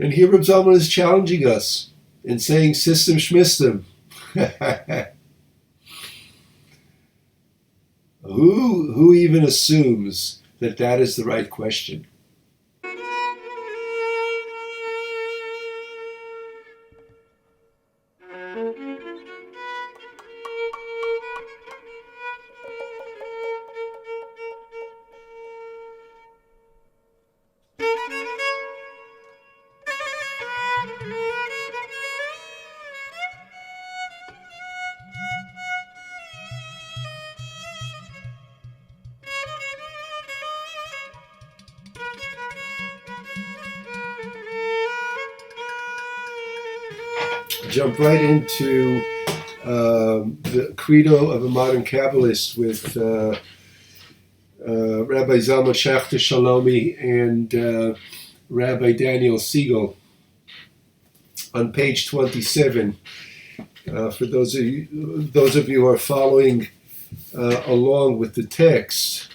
And here Rabbi Zalman is challenging us and saying, system schmistem. Who even assumes that that is the right question? Jump right into the Credo of a modern Kabbalist with Rabbi Zalman Schachter Shalomi and Rabbi Daniel Siegel on page 27. For those of you who are following along with the text.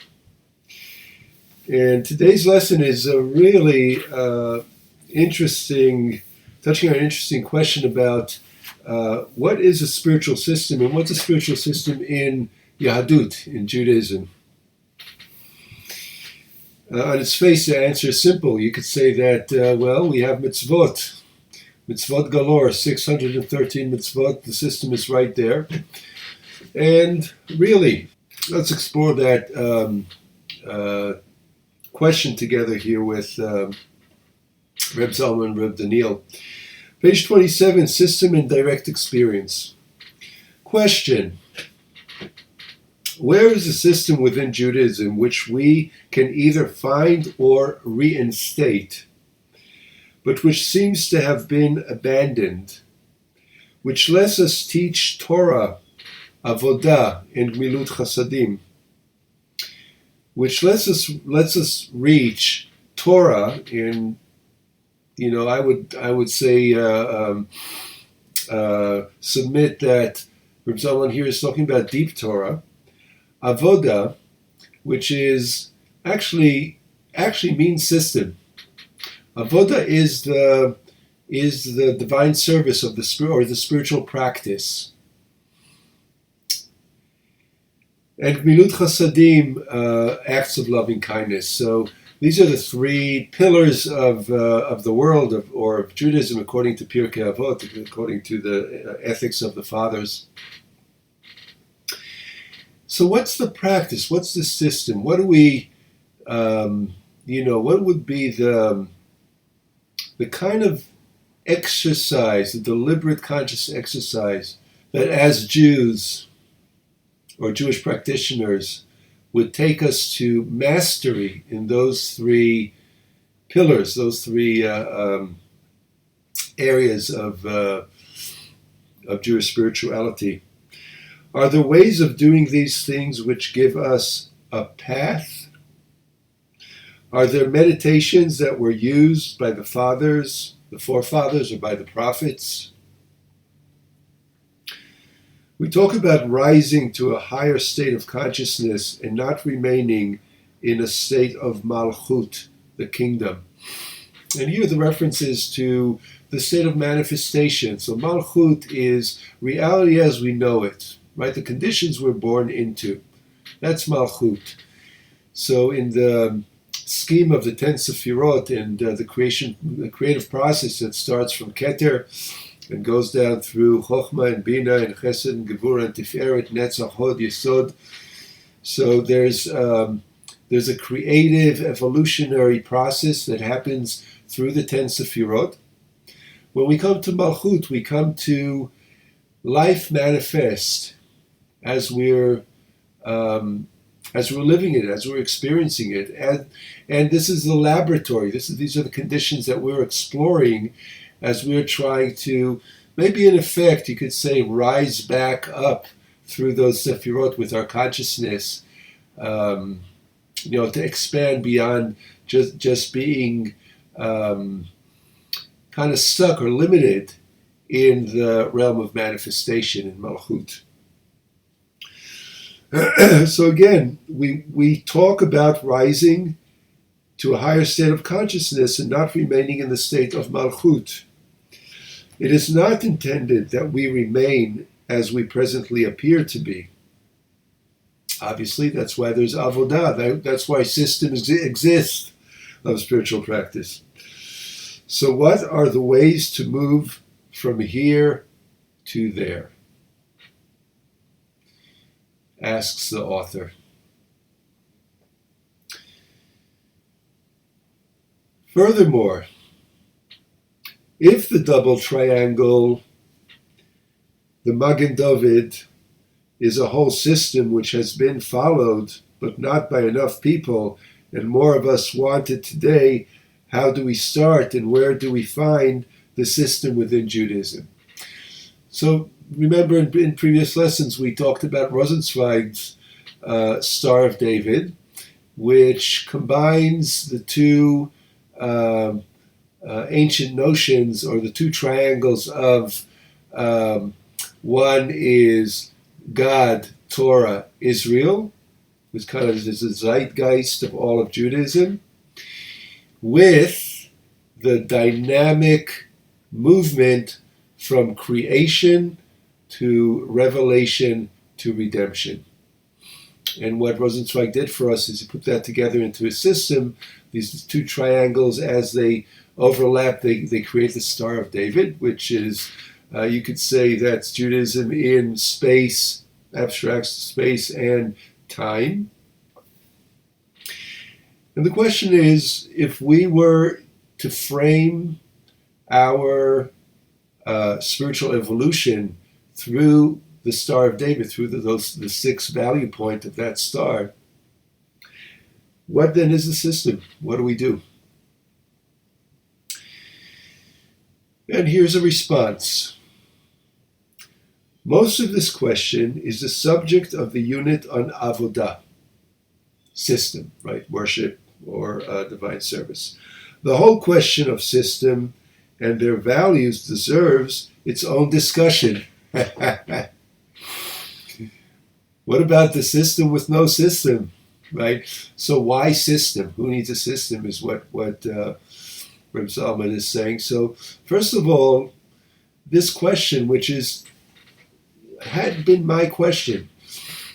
And today's lesson is a really interesting, touching on an interesting question about what is a spiritual system and what's a spiritual system in Yahadut, in Judaism. On its face, the answer is simple. You could say that, we have mitzvot. Mitzvot galore, 613 mitzvot. The system is right there. And really, let's explore that question together here with Reb Zalman and Reb Daniel. Page 27, System and Direct Experience. Question. Where is a system within Judaism which we can either find or reinstate, but which seems to have been abandoned, which lets us teach Torah, Avodah, and Gmilut Chasadim, which lets us reach Torah in, I would say submit that Reb Zalman here is talking about deep Torah, Avodah, which is actually means system. Avodah is the divine service of the spirit, or the spiritual practice. And Gmilut Chasadim, acts of loving kindness. So these are the three pillars of the world of Judaism, according to Pirkei Avot, according to the ethics of the fathers. So what's the practice? What's the system? What do we, what would be the kind of exercise, the deliberate conscious exercise that as Jews or Jewish practitioners would take us to mastery in those three pillars, those three areas of Jewish spirituality? Are there ways of doing these things which give us a path? Are there meditations that were used by the fathers, the forefathers, or by the prophets? We talk about rising to a higher state of consciousness and not remaining in a state of malchut, the kingdom. And here the reference is to the state of manifestation. So malchut is reality as we know it, right? The conditions we're born into. That's malchut. So in the scheme of the 10 Sefirot and the creative process that starts from Keter and goes down through Chochmah and Bina and Chesed and Gevurah and Tiferet, Netzach, Hod, Yesod. So there's a creative evolutionary process that happens through the 10 Sefirot. When we come to Malchut, we come to life manifest as we're living it, as we're experiencing it, and this is the laboratory. These are the conditions that we're exploring as we're trying to, maybe in effect, you could say, rise back up through those Sefirot with our consciousness, to expand beyond just being kind of stuck or limited in the realm of manifestation in Malchut. So again, we talk about rising to a higher state of consciousness and not remaining in the state of malchut. It is not intended that we remain as we presently appear to be. Obviously, that's why there's avodah. That's why systems exist of spiritual practice. So what are the ways to move from here to there? Asks the author. Furthermore, if the double triangle, the Magen David, is a whole system which has been followed, but not by enough people, and more of us want it today, how do we start and where do we find the system within Judaism? So remember in previous lessons we talked about Rosenzweig's Star of David, which combines the two ancient notions, or the two triangles of one is God, Torah, Israel, which kind of is the zeitgeist of all of Judaism, with the dynamic movement from creation to revelation to redemption. And what Rosenzweig did for us is he put that together into a system. These two triangles, as they overlap, they create the Star of David, which is, you could say that's Judaism in space, abstract space and time. And the question is, if we were to frame our spiritual evolution through the Star of David, through the sixth value point of that star, what then is the system? What do we do? And here's a response. Most of this question is the subject of the unit on avodah, system, right? Worship or divine service. The whole question of system and their values deserves its own discussion. What about the system with no system, right? So why system? Who needs a system is what Rabbi Zalman is saying. So first of all, this question, which had been my question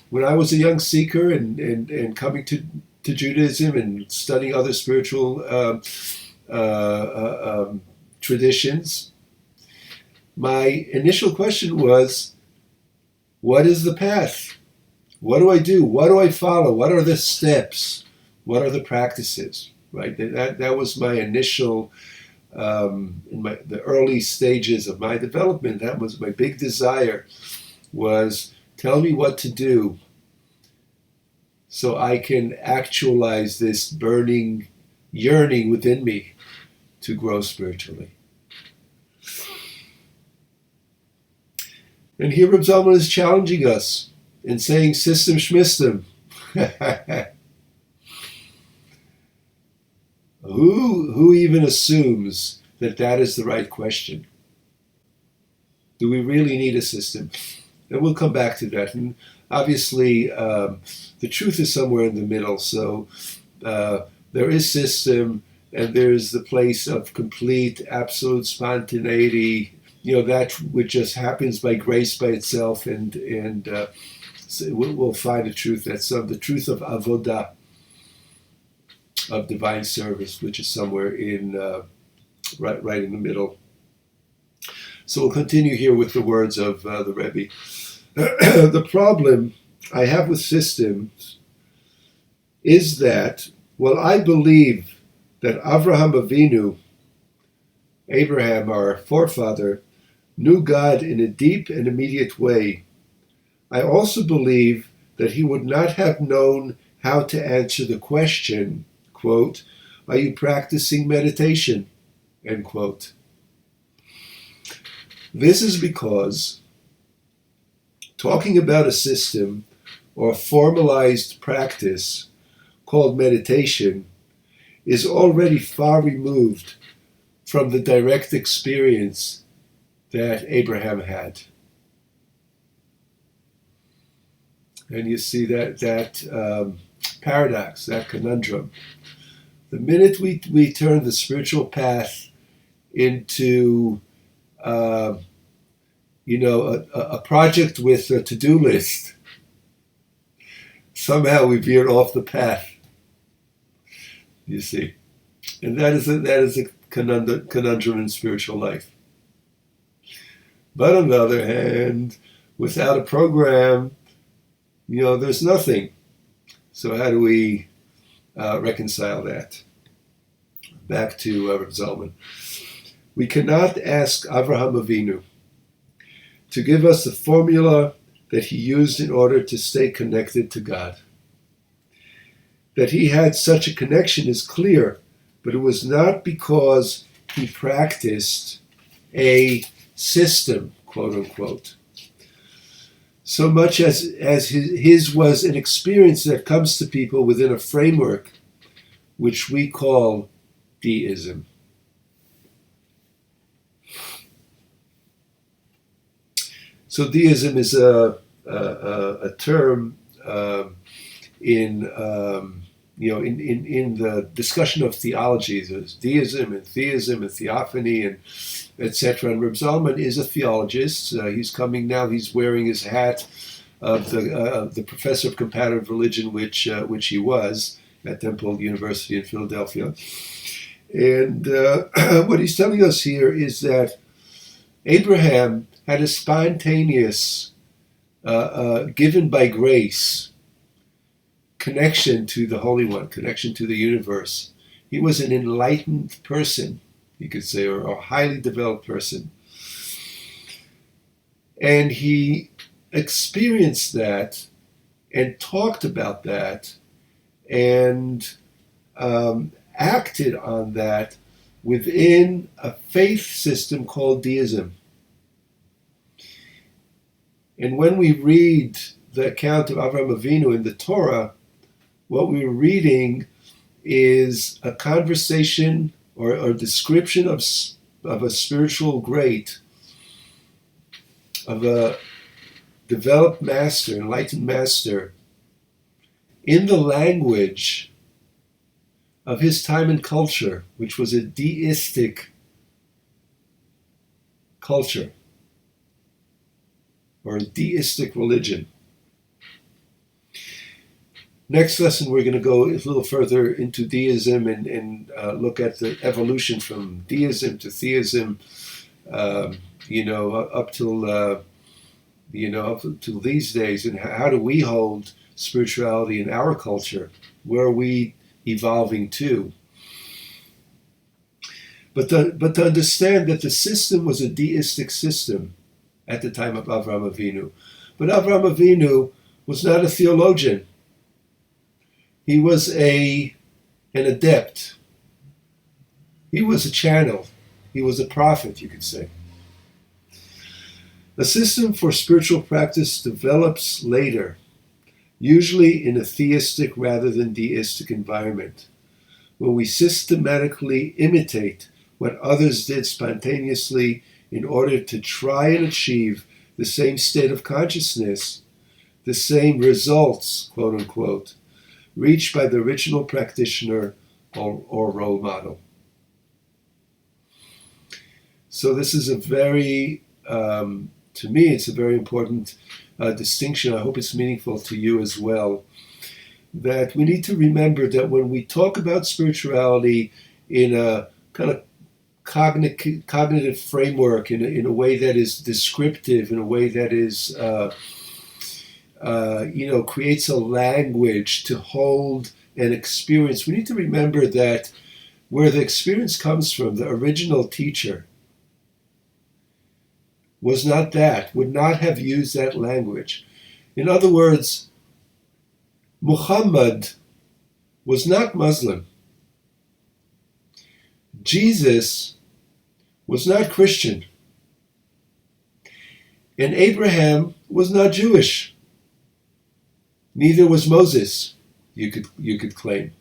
when I was a young seeker and coming to Judaism and studying other spiritual traditions, my initial question was, what is the path? What do I do? What do I follow? What are the steps? What are the practices? Right? That was my initial, in the early stages of my development. That was my big desire, was tell me what to do so I can actualize this burning yearning within me to grow spiritually. And here Rabbi Zalman is challenging us and saying, system schmistem. Who even assumes that is the right question? Do we really need a system? And we'll come back to that. And obviously, the truth is somewhere in the middle. So there is system, and there's the place of complete, absolute spontaneity, that which just happens by grace by itself, and so we'll find a truth that's the truth of avodah, of divine service, which is somewhere in right in the middle. So we'll continue here with the words of the Rebbe. The problem I have with systems is that, well, I believe that Avraham Avinu, Abraham, our forefather, knew God in a deep and immediate way. I also believe that he would not have known how to answer the question, quote, are you practicing meditation, end quote. This is because talking about a system or formalized practice called meditation is already far removed from the direct experience that Abraham had. And you see that paradox, that conundrum. The minute we turn the spiritual path into, a project with a to-do list, somehow we veered off the path. You see, and that is a conundrum in spiritual life. But on the other hand, without a program, there's nothing. So how do we reconcile that? Back to Rabbi Zalman. We cannot ask Avraham Avinu to give us the formula that he used in order to stay connected to God. That he had such a connection is clear, but it was not because he practiced a system, quote unquote, so much as his was an experience that comes to people within a framework which we call deism. So deism is a term in the discussion of theology. There's deism and theism and theophany and etc. And Reb Zalman is a theologist. He's coming now. He's wearing his hat of the professor of comparative religion, which he was at Temple University in Philadelphia. And what he's telling us here is that Abraham had a spontaneous, given by grace, connection to the Holy One, connection to the universe. He was an enlightened person, you could say, or a highly developed person. And he experienced that and talked about that and acted on that within a faith system called deism. And when we read the account of Avraham Avinu in the Torah, what we're reading is a conversation or a description of a spiritual great, of a developed master, enlightened master, in the language of his time and culture, which was a deistic culture, or a deistic religion. Next lesson, we're going to go a little further into deism and look at the evolution from deism to theism, up till these days, and how do we hold spirituality in our culture? Where are we evolving to? But to understand that the system was a deistic system at the time of Avraham Avinu. But Avraham Avinu was not a theologian. He was an adept. He was a channel. He was a prophet, you could say. A system for spiritual practice develops later, usually in a theistic rather than deistic environment, where we systematically imitate what others did spontaneously in order to try and achieve the same state of consciousness, the same results, quote unquote, reached by the original practitioner or role model. So this is a very, to me, it's a very important distinction. I hope it's meaningful to you as well. That we need to remember that when we talk about spirituality in a kind of cognitive framework, in a way that is descriptive, in a way that is, creates a language to hold an experience, we need to remember that where the experience comes from, the original teacher was not that, would not have used that language. In other words, Muhammad was not Muslim. Jesus was not Christian. And Abraham was not Jewish. Neither was Moses, you could claim.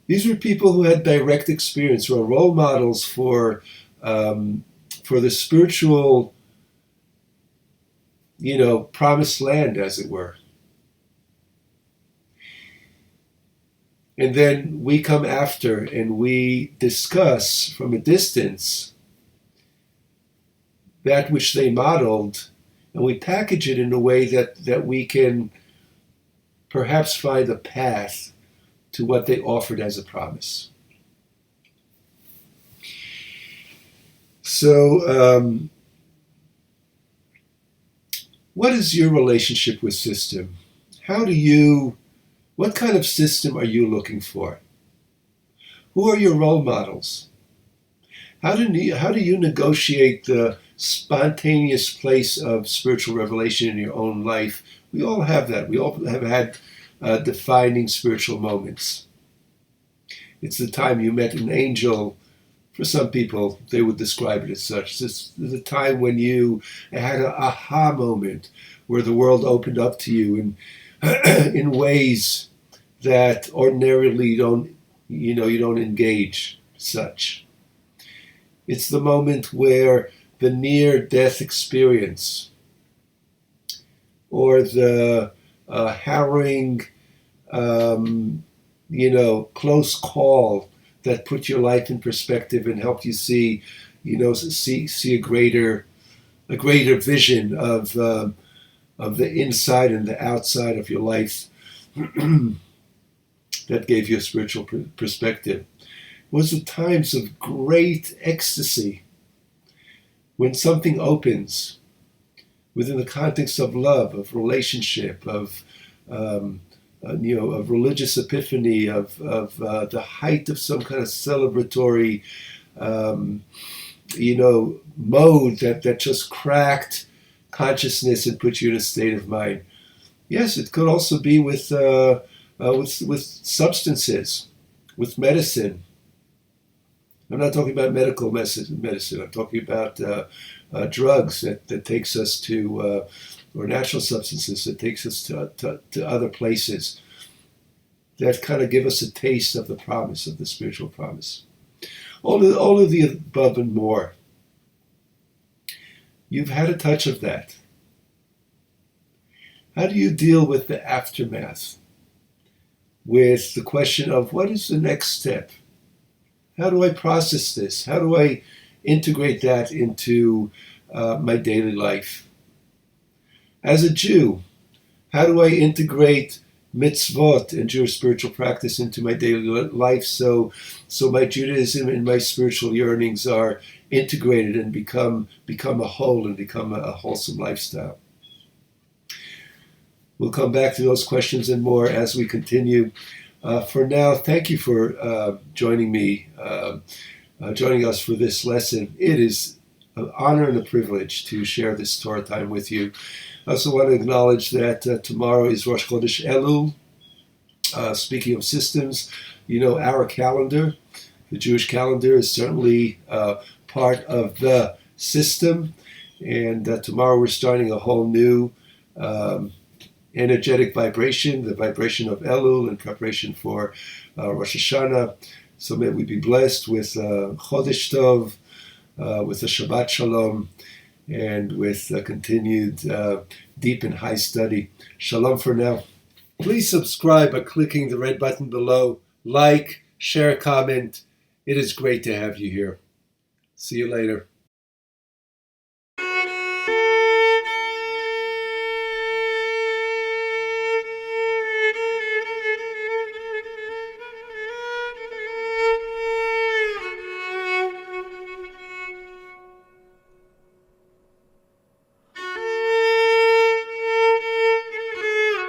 These were people who had direct experience, who are role models for the spiritual, promised land, as it were. And then we come after and we discuss from a distance that which they modeled, and we package it in a way that we can perhaps find a path to what they offered as a promise. So, what is your relationship with system? What kind of system are you looking for? Who are your role models? How do you negotiate the spontaneous place of spiritual revelation in your own life? We all have that. We all have had defining spiritual moments. It's the time you met an angel. For some people, they would describe it as such. It's the time when you had an aha moment, where the world opened up to you in ways that ordinarily you don't engage such. It's the moment where the near-death experience or the harrowing, close call that put your life in perspective and helped you see a greater vision of the inside and the outside of your life. That gave you a spiritual perspective. Was the times of great ecstasy when something opens within the context of love, of relationship, of religious epiphany, of the height of some kind of celebratory, mode that just cracked consciousness and put you in a state of mind. Yes, it could also be with substances, with medicine. I'm not talking about medical medicine. I'm talking about drugs that takes us to, or natural substances that takes us to other places that kind of give us a taste of the promise, of the spiritual promise. All of the above and more. You've had a touch of that. How do you deal with the aftermath? With the question of what is the next step? How do I process this? How do I integrate that into my daily life? As a Jew, how do I integrate mitzvot and Jewish spiritual practice into my daily life so my Judaism and my spiritual yearnings are integrated and become a whole and become a wholesome lifestyle? We'll come back to those questions and more as we continue. For now, thank you for joining us for this lesson. It is an honor and a privilege to share this Torah time with you. I also want to acknowledge that tomorrow is Rosh Chodesh Elul. Speaking of systems, our calendar, the Jewish calendar, is certainly part of the system. And tomorrow we're starting a whole new energetic vibration, the vibration of Elul in preparation for Rosh Hashanah. So may we be blessed with Chodesh Tov, with a Shabbat Shalom, and with continued deep and high study. Shalom for now. Please subscribe by clicking the red button below. Like, share, comment. It is great to have you here. See you later.